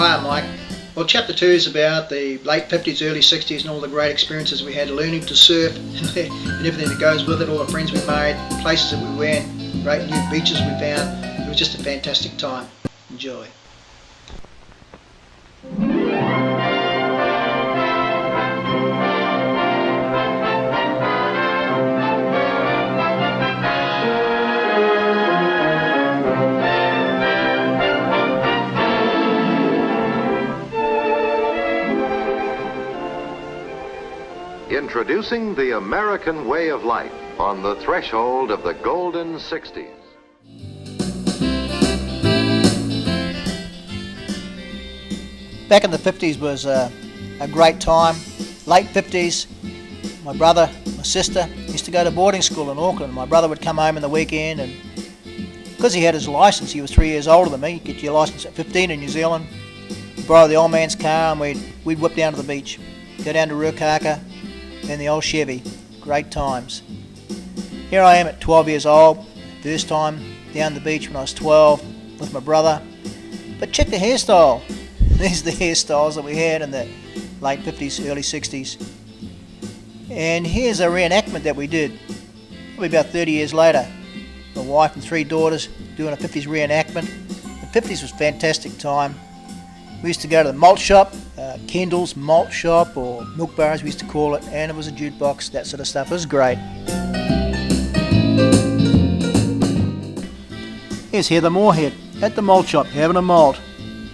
Hi, I'm Mike. Well, Chapter 2 is about the late 50s, early 60s and all the great experiences we had learning to surf and everything that goes with it, all the friends we made, places that we went, great new beaches we found. It was just a fantastic time. Enjoy. Introducing the American way of life on the threshold of the golden 60s. Back in the 50s was a great time. Late 50s, my brother, my sister used to go to boarding school in Auckland. My brother would come home in the weekend, and because he had his license, he was 3 years older than me. You get your license at 15 in New Zealand. We'd borrow the old man's car and we'd whip down to the beach, go down to Ruakaka in the old Chevy. Great times. Here I am at 12 years old, first time down the beach when I was 12 with my brother. But check the hairstyle. These are the hairstyles that we had in the late 50s, early 60s. And here's a reenactment that we did, probably about 30 years later. My wife and 3 daughters doing a 50s reenactment. The 50s was a fantastic time. We used to go to the malt shop, Kendall's malt shop, or milk bar as we used to call it, and it was a jukebox, that sort of stuff. It was great. Here's Heather Moorhead at the malt shop having a malt.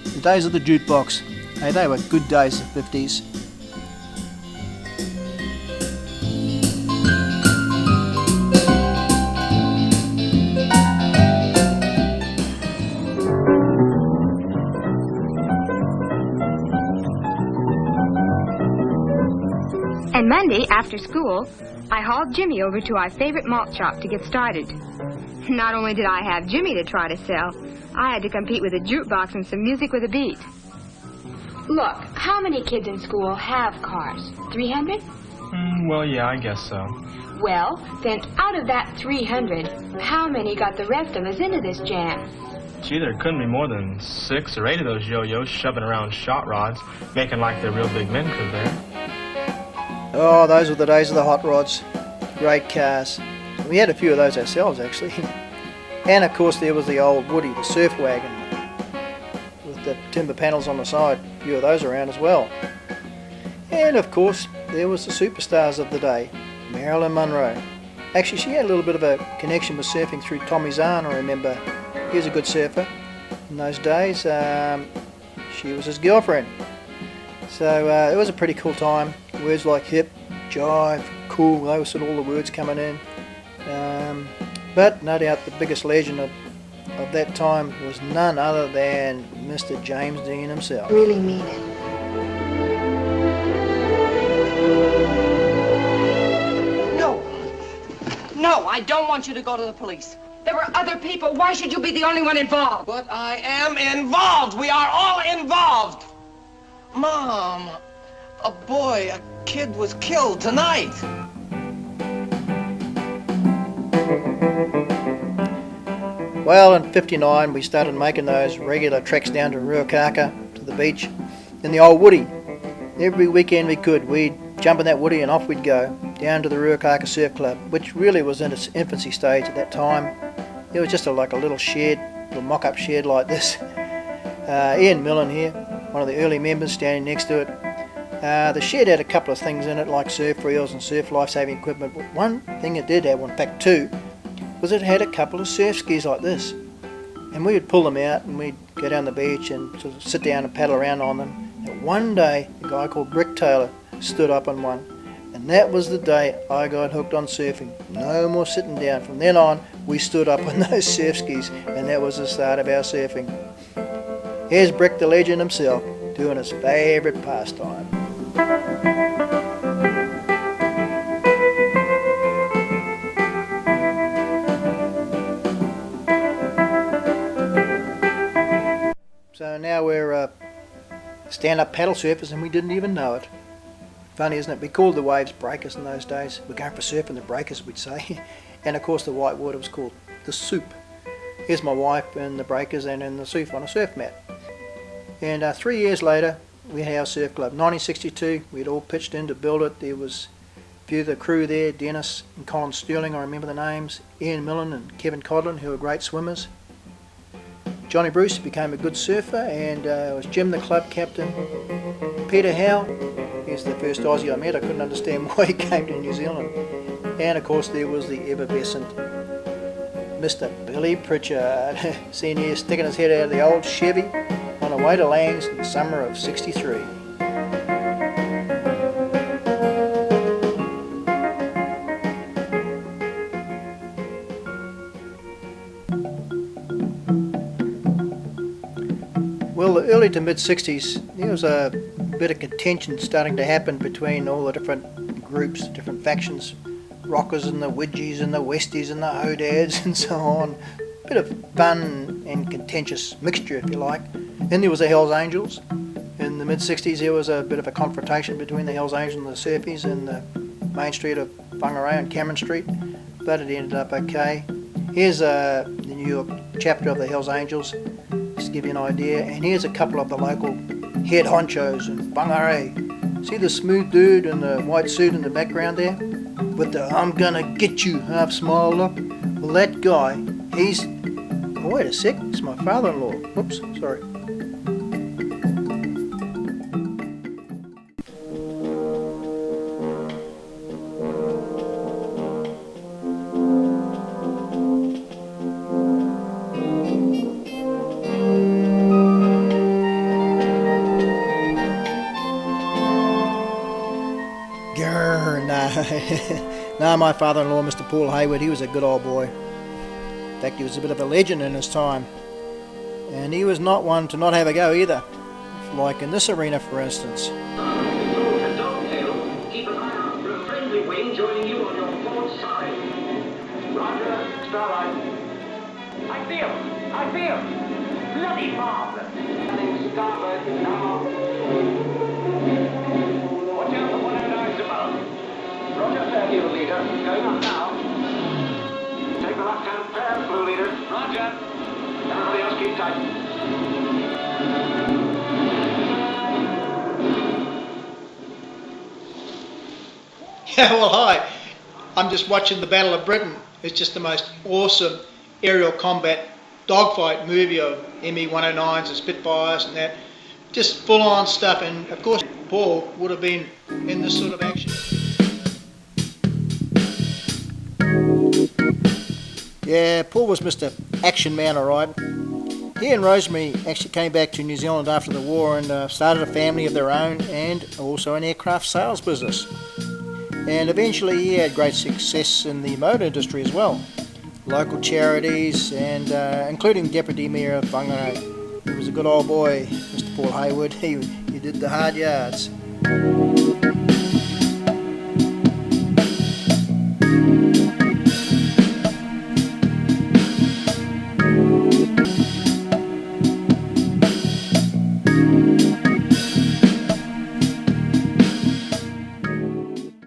The days of the jukebox. Hey, they were good days, the 50s. And Monday, after school, I hauled Jimmy over to our favorite malt shop to get started. Not only did I have Jimmy to try to sell, I had to compete with a jukebox and some music with a beat. Look, how many kids in school have cars? 300? Well, yeah, I guess so. Well, then out of that 300, how many got the rest of us into this jam? Gee, there couldn't be more than 6 or 8 of those yo-yos shoving around shot rods, making like they're real big men could there. Oh, those were the days of the hot rods. Great cars. We had a few of those ourselves, actually. And of course there was the old Woody, the surf wagon, with the timber panels on the side. A few of those around as well. And of course there was the superstars of the day, Marilyn Monroe. Actually, she had a little bit of a connection with surfing through Tommy Zahn, I remember. He was a good surfer in those days. She was his girlfriend. So it was a pretty cool time. Words like hip, jive, cool, those sort of all the words coming in. But no doubt the biggest legend of that time was none other than Mr. James Dean himself. Really mean it. No, I don't want you to go to the police. There were other people. Why should you be the only one involved? But I am involved. We are all involved. Mom, a kid was killed tonight. Well, in '59 we started making those regular treks down to Ruakaka, to the beach, in the old Woody. Every weekend we could, we'd jump in that Woody and off we'd go, down to the Ruakaka Surf Club, which really was in its infancy stage at that time. It was just like a little shed, little mock-up shed like this. Ian Millen here, one of the early members, standing next to it. The shed had a couple of things in it, like surf reels and surf life-saving equipment, but one thing it did have, in fact 2, was it had a couple of surf skis like this. And we would pull them out and we'd go down the beach and sort of sit down and paddle around on them. And one day, a guy called Brick Taylor stood up on one. And that was the day I got hooked on surfing. No more sitting down. From then on, we stood up on those surf skis, and that was the start of our surfing. Here's Brick the legend himself, doing his favourite pastime. So now we're stand-up paddle surfers, and we didn't even know it. Funny, isn't it? We called the waves breakers in those days. We're going for surfing the breakers, we'd say. And of course the white water was called the soup. Here's my wife in the breakers and in the surf on a surf mat. And 3 years later, we had our surf club. 1962, we'd all pitched in to build it. There was a few of the crew there, Dennis and Colin Sterling, I remember the names, Ian Millen and Kevin Codlin, who were great swimmers. Johnny Bruce became a good surfer, and it was Jim the club captain. Peter Howe, he's the first Aussie I met. I couldn't understand why he came to New Zealand. And of course there was the effervescent Mr. Billy Pritchard, seen here sticking his head out of the old Chevy on the way to Langs in the summer of '63. Well, the early to mid-60s, there was a bit of contention starting to happen between all the different groups, different factions, rockers and the Widgies and the Westies and the Odads and so on. Bit of fun and contentious mixture, if you like. Then there was the Hells Angels. In the mid-60s, there was a bit of a confrontation between the Hells Angels and the Surfies in the main street of Whangarei and Cameron Street, but it ended up okay. Here's the New York chapter of the Hells Angels, just to give you an idea, and here's a couple of the local head honchos in Whangarei. See the smooth dude in the white suit in the background there? With the "I'm gonna get you" half smile look? Well, that guy, he's... Oh, wait a sec, it's my father-in-law. Whoops, sorry. No, my father-in-law, Mr. Paul Hayward, he was a good old boy. In fact, he was a bit of a legend in his time. And he was not one to not have a go either. Like in this arena, for instance. Keep an eye out for a friendly wing joining you on your port side. Roger, starlight. I feel. Bloody marvelous. Heading starboard now. Watch out for 109's above. Roger, fairfield leader. Going up now. Take the left-hand fair, blue leader. Roger. Everybody else keep tight. Yeah, well, hi. I'm just watching the Battle of Britain. It's just the most awesome aerial combat dogfight movie of ME-109s and Spitfires and that. Just full-on stuff, and of course Paul would have been in this sort of action. Yeah, Paul was Mr. Action Man, alright. He and Rosemary actually came back to New Zealand after the war and started a family of their own and also an aircraft sales business. And eventually he had great success in the motor industry as well. Local charities and including Deputy Mayor of Whangarei. He was a good old boy, Mr. Paul Hayward. He did the hard yards.